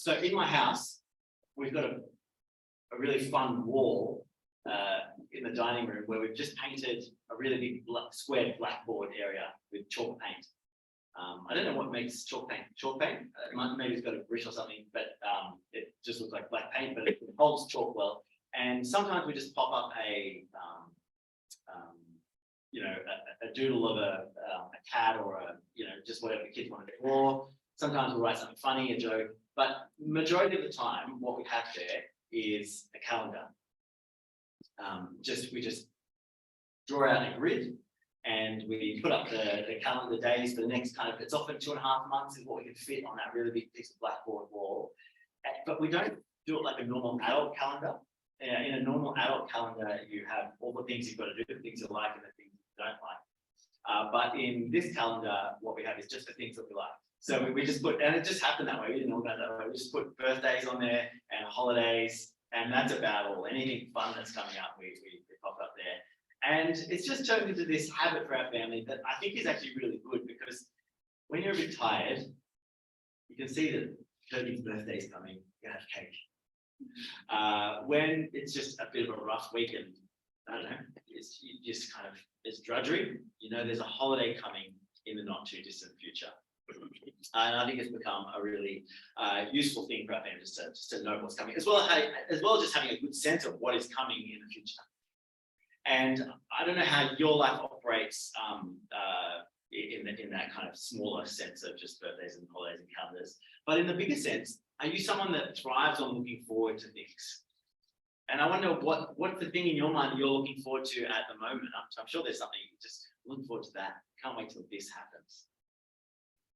So in my house, we've got a really fun wall in the dining room where we've just painted a really big square blackboard area with chalk paint. I don't know what makes chalk paint. Maybe it's got a grit or something, but it just looks like black paint, but it holds chalk well. And sometimes we just pop up a doodle of a cat or just whatever the kids want to draw. Sometimes we'll write something funny, a joke, but majority of the time, what we have there is a calendar. We just draw out a grid and we put up the calendar days for the next it's often 2.5 months is what we can fit on that really big piece of blackboard wall. But we don't do it like a normal adult calendar. In a normal adult calendar, you have all the things you've got to do, the things you like and the things you don't like. But in this calendar, what we have is just the things that we like. So we just put, and it just happened that way, we didn't organize that way, we just put birthdays on there and holidays, and that's about all. Anything fun that's coming up, we pop up there. And it's just turned into this habit for our family that I think is actually really good, because when you're a bit tired, you can see that Kirby's birthday is coming, you're gonna have cake. When it's just a bit of a rough weekend, I don't know, it's drudgery, there's a holiday coming in the not too distant future. And I think it's become a really useful thing for our family just to know what's coming, as well as just having a good sense of what is coming in the future. And I don't know how your life operates in that kind of smaller sense of just birthdays and holidays and calendars, but in the bigger sense, are you someone that thrives on looking forward to things? And I wonder what's the thing in your mind that you're looking forward to at the moment? I'm sure there's something just looking forward to that. Can't wait till this happens.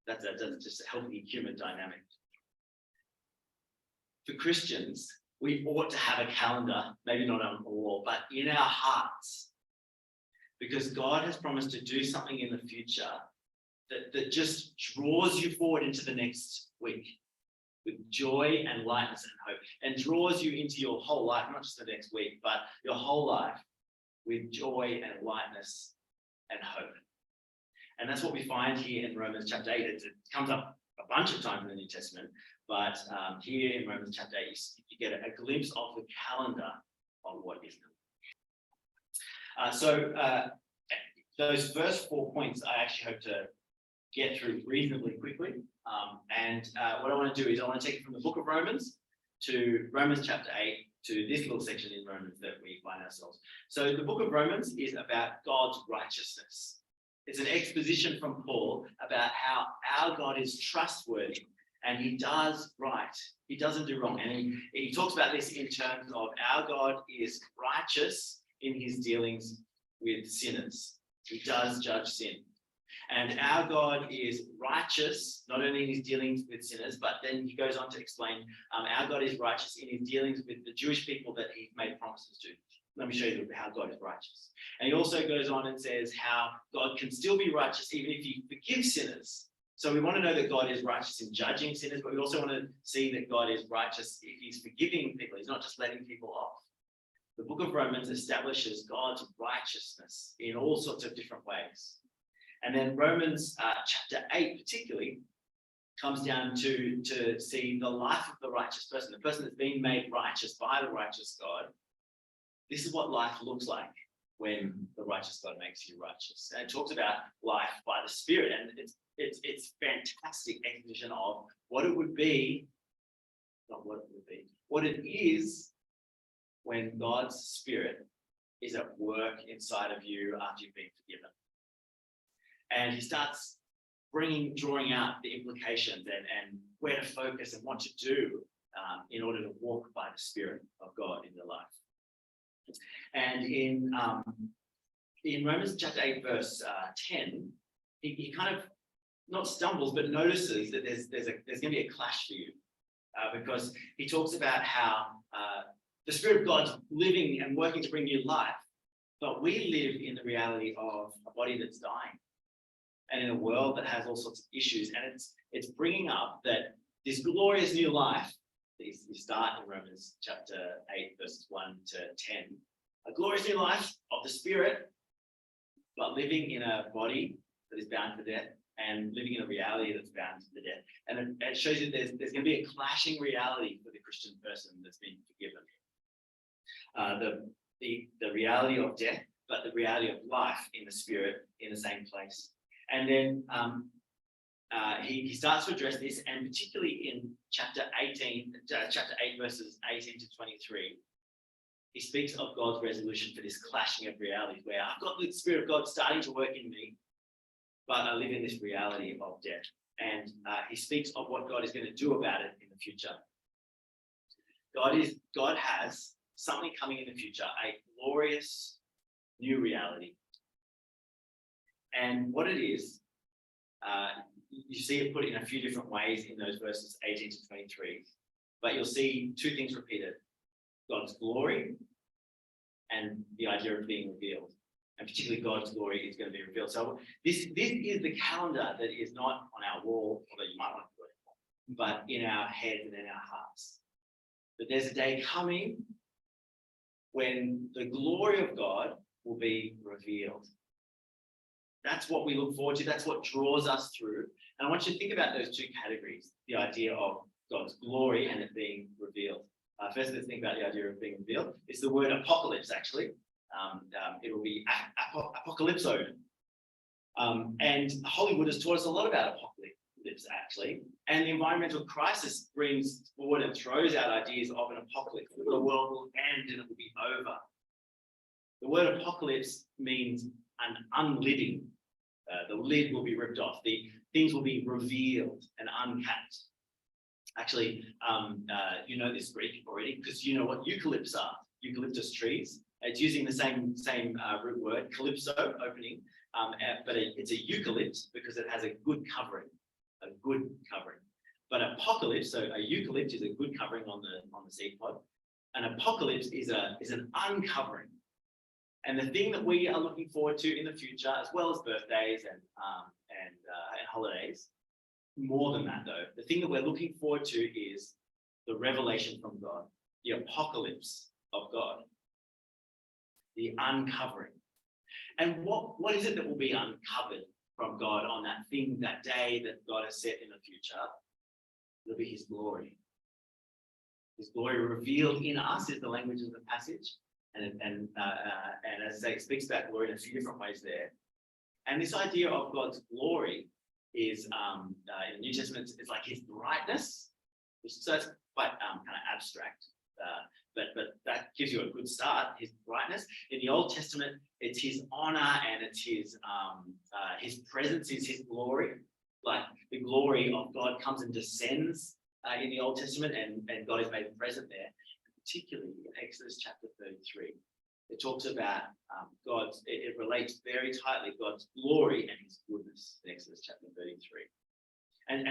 That's just a healthy human dynamic. For Christians, we ought to have a calendar, maybe not on a wall, but in our hearts, because God has promised to do something in the future that just draws you forward into the next week with joy and lightness and hope, and draws you into your whole life, not just the next week, but your whole life with joy and lightness and hope. And that's what we find here in Romans chapter 8. It comes up a bunch of times in the New Testament, but here in Romans chapter 8, you get a glimpse of the calendar of what is coming. Those first 4 points I actually hope to get through reasonably quickly. What I want to do is I want to take it from the book of Romans to Romans chapter 8 to this little section in Romans that we find ourselves. So the book of Romans is about God's righteousness. It's an exposition from Paul about how our God is trustworthy and he does right. He doesn't do wrong. And he talks about this in terms of our God is righteous in his dealings with sinners. He does judge sin. And our God is righteous, not only in his dealings with sinners, but then he goes on to explain our God is righteous in his dealings with the Jewish people that he made promises to. Let me show you how God is righteous. And he also goes on and says how God can still be righteous even if he forgives sinners. So we want to know that God is righteous in judging sinners, but we also want to see that God is righteous if he's forgiving people. He's not just letting people off. The book of Romans establishes God's righteousness in all sorts of different ways. And then Romans chapter 8 particularly comes down to see the life of the righteous person, the person that's been made righteous by the righteous God. This is what life looks like when the righteous God makes you righteous. And it talks about life by the Spirit, and it's fantastic exposition of what it would be, not what it would be, what it is when God's Spirit is at work inside of you after you've been forgiven. And he starts drawing out the implications and where to focus and what to do in order to walk by the Spirit of God in your life. And in Romans chapter 8, verse 10, he kind of not stumbles, but notices that there's going to be a clash for you because he talks about how the Spirit of God's living and working to bring you life, but we live in the reality of a body that's dying and in a world that has all sorts of issues. And it's bringing up that this glorious new life, you start in Romans chapter 8, verses 1 to 10, a glorious new life of the Spirit, but living in a body that is bound for death. and living in a reality that's bound to the death. And it shows you there's going to be a clashing reality for the Christian person that's been forgiven. The reality of death, but the reality of life in the spirit in the same place. And then he starts to address this, and particularly in chapter 8, verses 18 to 23, he speaks of God's resolution for this clashing of realities, where I've got the Spirit of God starting to work in me, but I live in this reality of death. And he speaks of what God is going to do about it in the future. God has something coming in the future, a glorious new reality. And what it is, you see it put in a few different ways in those verses 18 to 23, but you'll see two things repeated: God's glory and the idea of being revealed. And particularly God's glory is going to be revealed. So this is the calendar that is not on our wall, although you might want to do it, but in our heads and in our hearts. But there's a day coming when the glory of God will be revealed. That's what we look forward to. That's what draws us through. And I want you to think about those two categories, the idea of God's glory and it being revealed. First, let's think about the idea of being revealed. It's the word apocalypse, actually. It will be apocalypso. And Hollywood has taught us a lot about apocalypse, actually. And the environmental crisis brings forward and throws out ideas of an apocalypse. The world will end and it will be over. The word apocalypse means an unlidding. The lid will be ripped off. The things will be revealed and uncapped. Actually, you know this Greek already because you know what eucalypts are. Eucalyptus trees. It's using the same root word, calypso, opening, but it's a eucalypt because it has a good covering, But apocalypse, so a eucalypt is a good covering on the seed pod. An apocalypse is an uncovering. And the thing that we are looking forward to in the future, as well as birthdays and holidays, more than that though, the thing that we're looking forward to is the revelation from God, the apocalypse of God, the uncovering. And what is it that will be uncovered from God on that thing, that day that God has set in the future? It'll be his glory. His glory revealed in us is the language of the passage. And as I say, it speaks about glory in a few different ways there. And this idea of God's glory is, in the New Testament, it's like his brightness, so it's quite kind of abstract, but that gives you a good start, his brightness. In the Old Testament, it's his honor and it's his presence is his glory. Like the glory of God comes and descends in the Old Testament, and God is made present there. Particularly in Exodus chapter 33, it talks about it relates very tightly God's glory and his goodness in Exodus chapter 33. And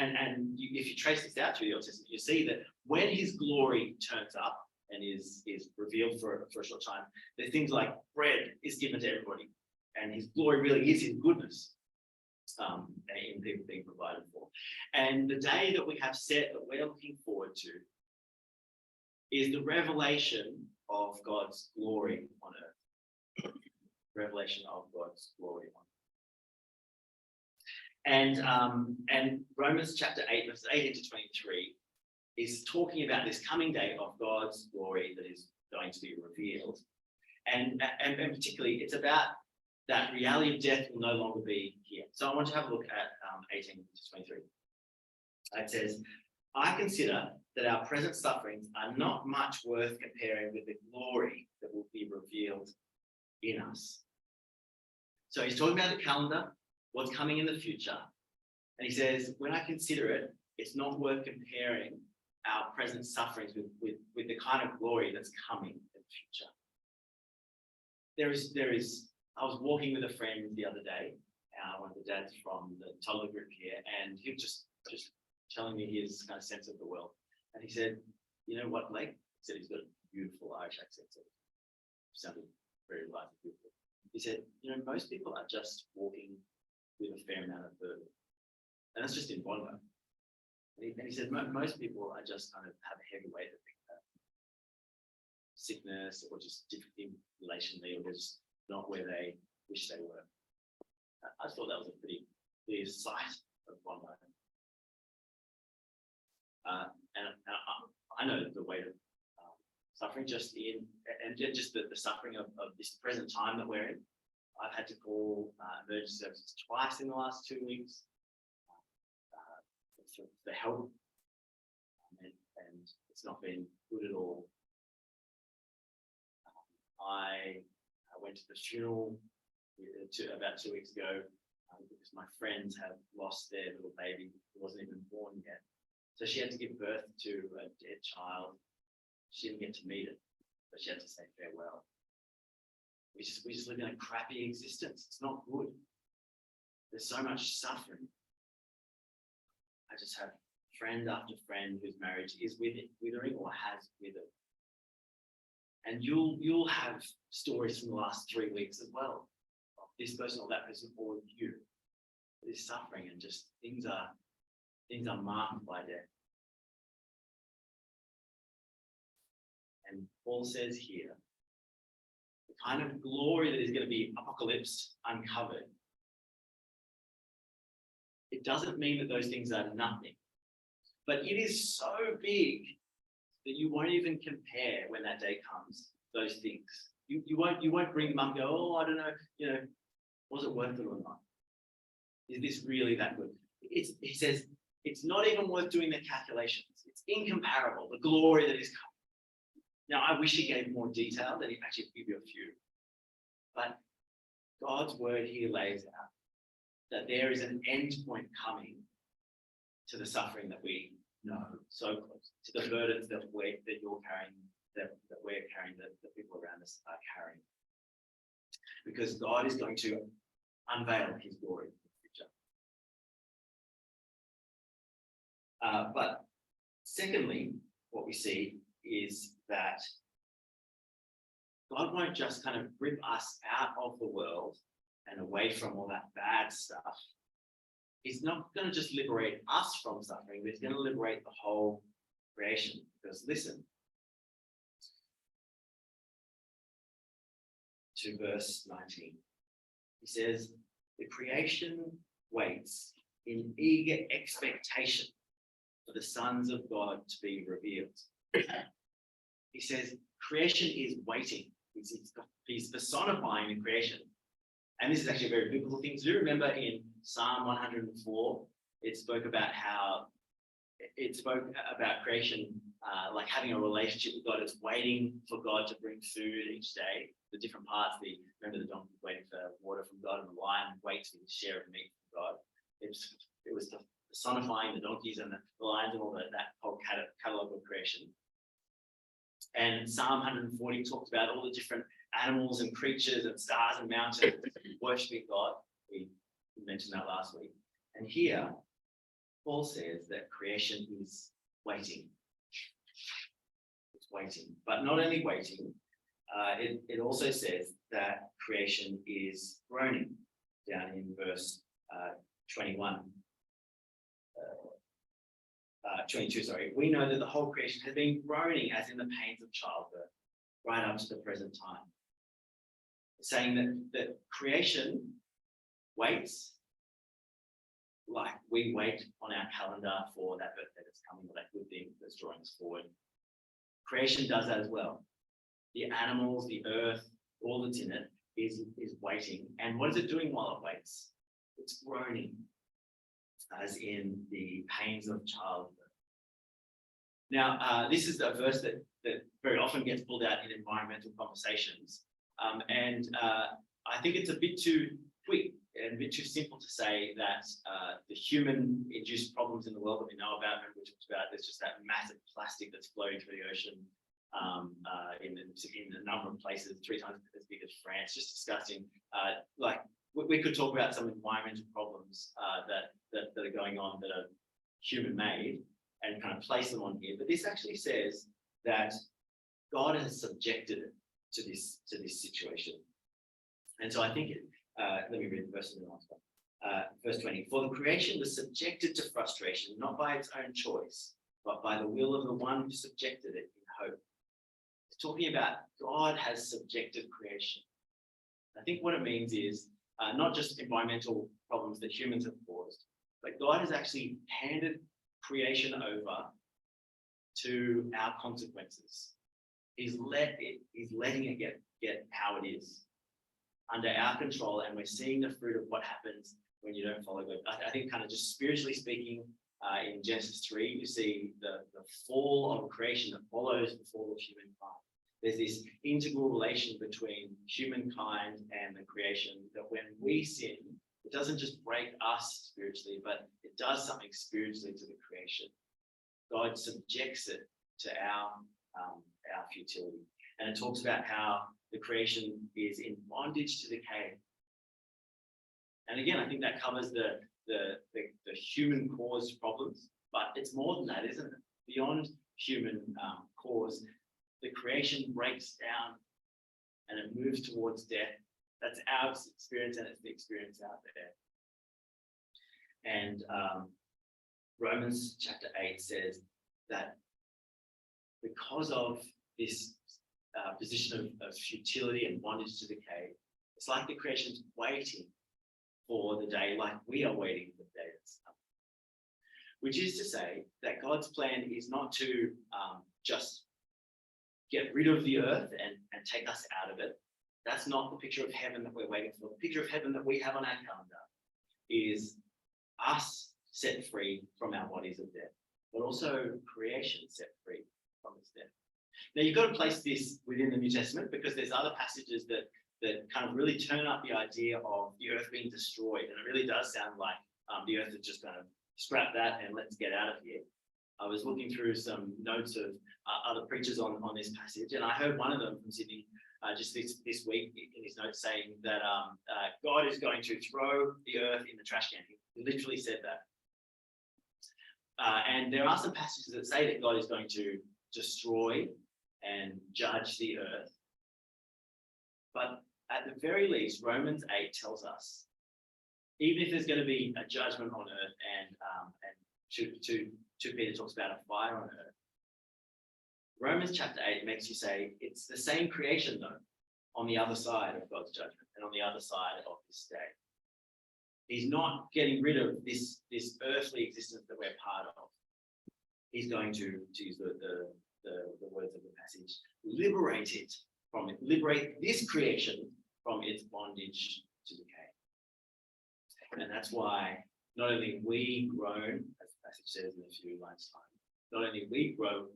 if you trace this out through the Old Testament, you see that when his glory turns up and is revealed for a short time, there's things like bread is given to everybody, and his glory really is his goodness in people being provided for. And the day that we have set that we're looking forward to is the revelation of God's glory on earth. Revelation of God's glory on earth. And Romans chapter 8, verses 18 to 23 is talking about this coming day of God's glory that is going to be revealed. And particularly, it's about that reality of death will no longer be here. So I want to have a look at 18 to 23. It says, I consider that our present sufferings are not much worth comparing with the glory that will be revealed in us. So he's talking about the calendar, what's coming in the future. And he says, when I consider it, it's not worth comparing our present sufferings with the kind of glory that's coming in the future. I was walking with a friend the other day, one of the dads from the toddler group here, and he was just telling me his kind of sense of the world. And he said, you know what, Blake? He said he's got a beautiful Irish accent. So it sounded very light and beautiful. He said, you know, most people are just walking with a fair amount of burden. And that's just in Bondo. And he said, most people are just kind of have a heavy weight of sickness or just difficulty relationally, or just not where they wish they were. I thought that was a pretty the sight of one moment. And I know the weight of suffering just the suffering of this present time that we're in. I've had to call emergency services twice in the last 2 weeks for help, and it's not been good at all. I went to the funeral about 2 weeks ago because my friends have lost their little baby who wasn't even born yet. So she had to give birth to a dead child. She didn't get to meet it, but she had to say farewell. We just live in a crappy existence. It's not good. There's so much suffering. I just have friend after friend whose marriage is withering or has withered. And you'll have stories from the last 3 weeks as well, of this person or that person or you. This suffering and just things are marked by death. And Paul says here, the kind of glory that is going to be apocalypse uncovered. It doesn't mean that those things are nothing, but it is so big that you won't even compare when that day comes, those things. You won't bring them up and go, oh, I don't know, was it worth it or not? Is this really that good? He says, it's not even worth doing the calculations. It's incomparable, the glory that is coming. Now, I wish he gave more detail, that he actually give you a few. But God's word here lays out that there is an end point coming to the suffering that we know so close, to the burdens that you're carrying, that we're carrying, that the people around us are carrying. Because God is going to unveil his glory in the future. But secondly, what we see is that God won't just kind of rip us out of the world and away from all that bad stuff. He's not going to just liberate us from suffering, but he's going to liberate the whole creation. Because listen to verse 19. He says, the creation waits in eager expectation for the sons of God to be revealed. He says, creation is waiting. He's personifying the creation. And this is actually a very biblical thing to do. Remember in Psalm 104, it spoke about creation like having a relationship with God. It's waiting for God to bring food each day. The different parts, remember the donkey waiting for water from God, and the lion waits for his share of meat from God. It was personifying the donkeys and the lions and all that whole catalogue of creation. And Psalm 140 talks about all the different animals and creatures and stars and mountains worshiping God. We mentioned that last week. And here, Paul says that creation is waiting. It's waiting. But not only waiting, it also says that creation is groaning, down in verse 22, sorry. We know that the whole creation has been groaning as in the pains of childbirth, right up to the present time. Saying that creation waits like we wait on our calendar for that birthday that's coming, or that good thing that's drawing us forward. Creation does that as well. The animals, the earth, all that's in it is waiting. And what is it doing while it waits? It's groaning, as in the pains of childbirth. Now, this is a verse that very often gets pulled out in environmental conversations. And I think it's a bit too quick and a bit too simple to say that the human-induced problems in the world that we know about, remember we talked about, there's just that massive plastic that's flowing through the ocean in a number of places, 3 times as big as France, just discussing, we could talk about some environmental problems that are going on that are human-made and kind of place them on here. But this actually says that God has subjected it to this situation. And so I think, let me read the verse in the last one. Verse 20, for the creation was subjected to frustration, not by its own choice, but by the will of the one who subjected it in hope. It's talking about God has subjected creation. I think what it means is not just environmental problems that humans have caused, but God has actually handed creation over to our consequences. He's letting it get how it is under our control, and we're seeing the fruit of what happens when you don't follow God. I think kind of just spiritually speaking, in Genesis 3, you see the fall of creation that follows the fall of humankind. There's this integral relation between humankind and the creation that when we sin, it doesn't just break us spiritually, but it does something spiritually to the creation. God subjects it to our futility. And it talks about how the creation is in bondage to decay. And again, I think that covers the human caused problems, but it's more than that, isn't it? Beyond human cause, the creation breaks down and it moves towards death. That's our experience, and it's the experience out there. And Romans chapter 8 says that because of this position of futility and bondage to decay, it's like the creation's waiting for the day, like we are waiting for the day that's coming. Which is to say that God's plan is not to just get rid of the earth and take us out of it. That's not the picture of heaven that we're waiting for. The picture of heaven that we have on our calendar is us set free from our bodies of death, but also creation set free from its death. Now, you've got to place this within the New Testament because there's other passages that kind of really turn up the idea of the earth being destroyed. And it really does sound like the earth is just going to scrap that and let's get out of here. I was looking through some notes of other preachers on this passage, and I heard one of them from Sydney just this week in his notes saying that God is going to throw the earth in the trash can. He literally said that. And there are some passages that say that God is going to destroy and judge the earth. But at the very least, Romans 8 tells us, even if there's going to be a judgment on earth, and 2 Peter talks about a fire on earth, Romans chapter 8 makes you say it's the same creation, though, on the other side of God's judgment and on the other side of this day. He's not getting rid of this earthly existence that we're part of. He's going to use the words of the passage, liberate this creation from its bondage to decay. And that's why not only we groan, as the passage says in a few lines' time, not only we groan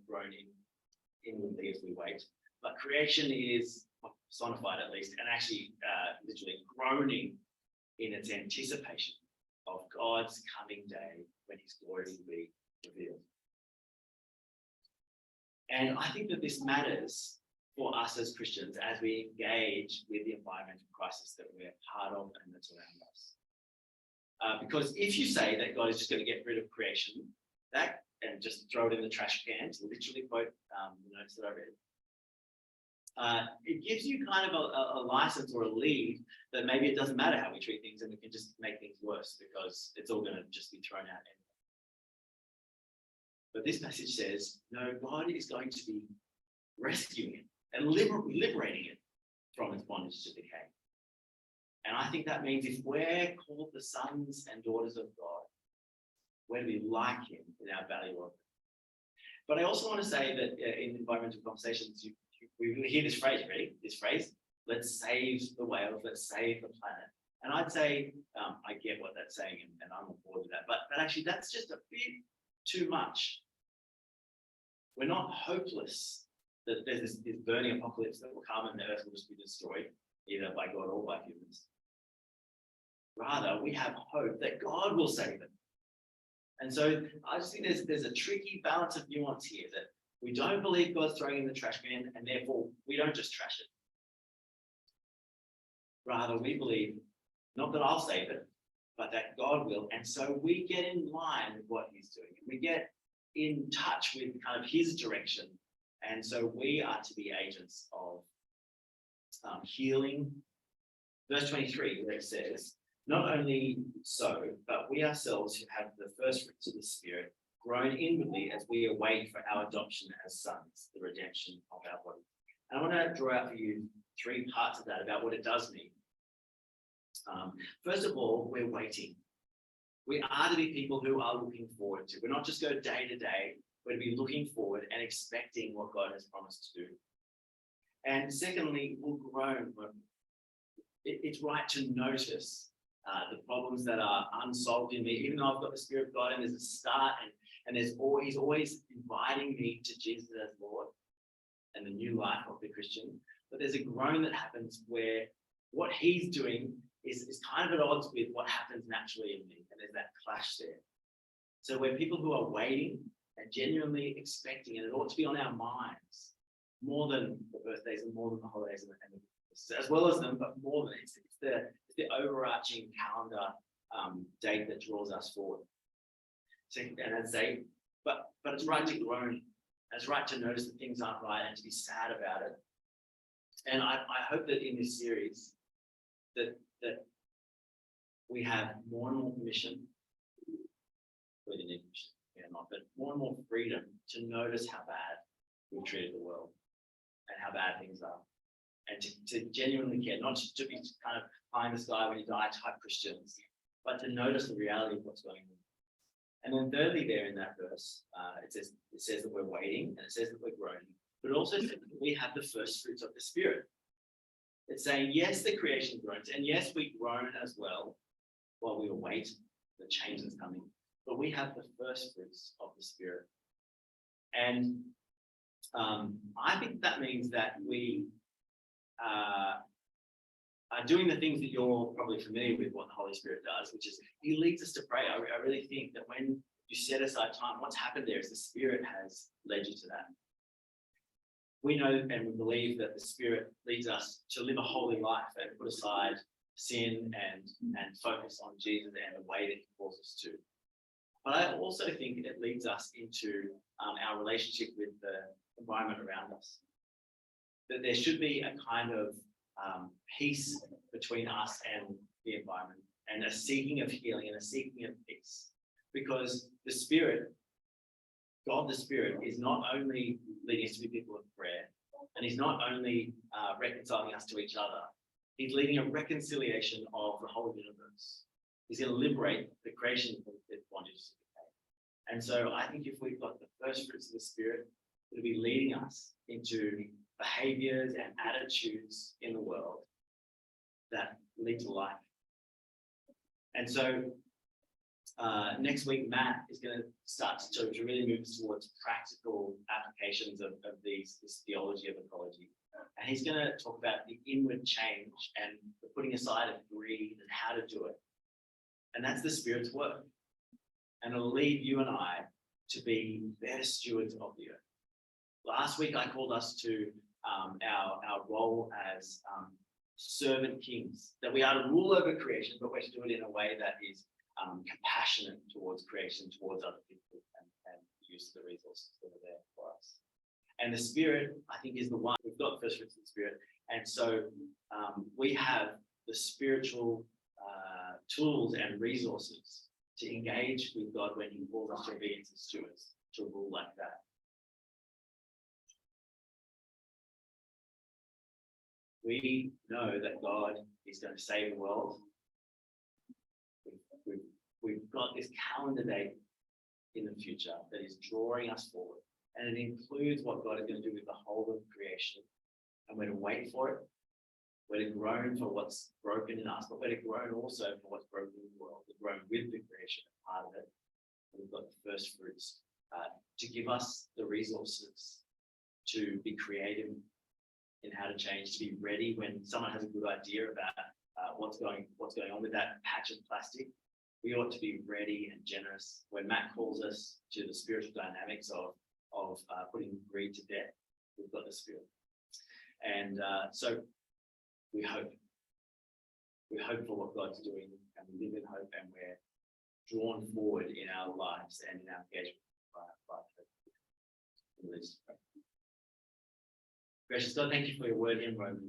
inwardly as we wait, but creation is personified at least, and actually literally groaning in its anticipation of God's coming day when his glory will be revealed. And I think that this matters for us as Christians as we engage with the environmental crisis that we're part of and that's around us. Because if you say that God is just going to get rid of creation, and just throw it in the trash can, to literally quote the notes that I read, it gives you kind of a license or a lead that maybe it doesn't matter how we treat things and we can just make things worse because it's all going to just be thrown out anyway. But this passage says, no, God is going to be rescuing it and liberating it from its bondage to decay. And I think that means if we're called the sons and daughters of God, we're to be like him in our value of it. But I also want to say that in environmental conversations, we hear this phrase, ready? This phrase, let's save the whales, let's save the planet. And I'd say, I get what that's saying and I'm on board with that, but actually that's just a bit too much. We're not hopeless that there's this burning apocalypse that will come and the earth will just be destroyed, either by God or by humans. Rather, we have hope that God will save it. And so I just think there's a tricky balance of nuance here that we don't believe God's throwing in the trash can and therefore we don't just trash it. Rather, we believe not that I'll save it, but that God will. And so we get in line with what he's doing. We get in touch with kind of his direction. And so we are to be agents of healing. Verse 23, where it says, not only so, but we ourselves who have the first fruits of the Spirit groan inwardly as we await for our adoption as sons, the redemption of our body. And I want to draw out for you 3 parts of that about what it does mean. First of all, we're waiting. We are to be people who are looking forward to. We're not just go day to day. We're to be looking forward and expecting what God has promised to do. And secondly, we'll groan. It's right to notice the problems that are unsolved in me, even though I've got the Spirit of God and there's a start and he's always inviting me to Jesus as Lord and the new life of the Christian. But there's a groan that happens where what he's doing is kind of at odds with what happens naturally in me. And there's that clash there. So we're people who are waiting and genuinely expecting, and it ought to be on our minds more than the birthdays and more than the holidays and as well as them, but more than it's the overarching calendar date that draws us forward. So, and I'd say, but it's right to groan. It's right to notice that things aren't right and to be sad about it. And I hope that in this series that we have more and more permission, whether you need permission or not, but more and more freedom to notice how bad we've treated the world and how bad things are. And to genuinely care, not just to be kind of pie in the sky when you die type Christians, but to notice the reality of what's going on. And then thirdly there in that verse, it says that we're waiting and it says that we're groaning, but it also says that we have the first fruits of the Spirit. It's saying, yes, the creation groans, and yes, we groan as well while we await the change that's coming, but we have the first fruits of the Spirit. And I think that means that we are doing the things that you're probably familiar with what the Holy Spirit does, which is he leads us to pray. I really think that when you set aside time, what's happened there is the Spirit has led you to that. We know and we believe that the Spirit leads us to live a holy life and put aside sin and focus on Jesus and the way that he calls us to. But I also think it leads us into our relationship with the environment around us. That there should be a kind of peace between us and the environment, and a seeking of healing and a seeking of peace. Because the Spirit, God the Spirit, is not only leading us to be people of prayer, and he's not only reconciling us to each other, he's leading a reconciliation of the whole universe. He's going to liberate the creation from its bondage to decay. And so I think if we've got the first fruits of the Spirit, it'll be leading us into behaviors and attitudes in the world that lead to life. And so next week, Matt is going to start to really move towards practical applications of this theology of ecology. And he's going to talk about the inward change and the putting aside of greed and how to do it. And that's the Spirit's work. And it'll lead you and I to be better stewards of the earth. Last week, I called us to our role as servant kings, that we are to rule over creation, but we're to do it in a way that is compassionate towards creation, towards other people, and use the resources that are there for us. And the Spirit, I think, is the one. We've got the first fruits of the Spirit, and so we have the spiritual tools and resources to engage with God when he calls us to obedience as stewards, to rule like that. We know that God is going to save the world. We've got this calendar date in the future that is drawing us forward. And it includes what God is going to do with the whole of creation. And we're to wait for it. We're to groan for what's broken in us, but we're to groan also for what's broken in the world. We're groan with the creation, part of it. And we've got the first fruits to give us the resources to be creative in how to change, to be ready when someone has a good idea about what's going on with that patch of plastic. We ought to be ready and generous. When Matt calls us to the spiritual dynamics of putting greed to death, we've got the Spirit. And so we hope for what God's doing, and we live in hope, and we're drawn forward in our lives and in our engagement by hope. Gracious God, thank you for your word in Romans.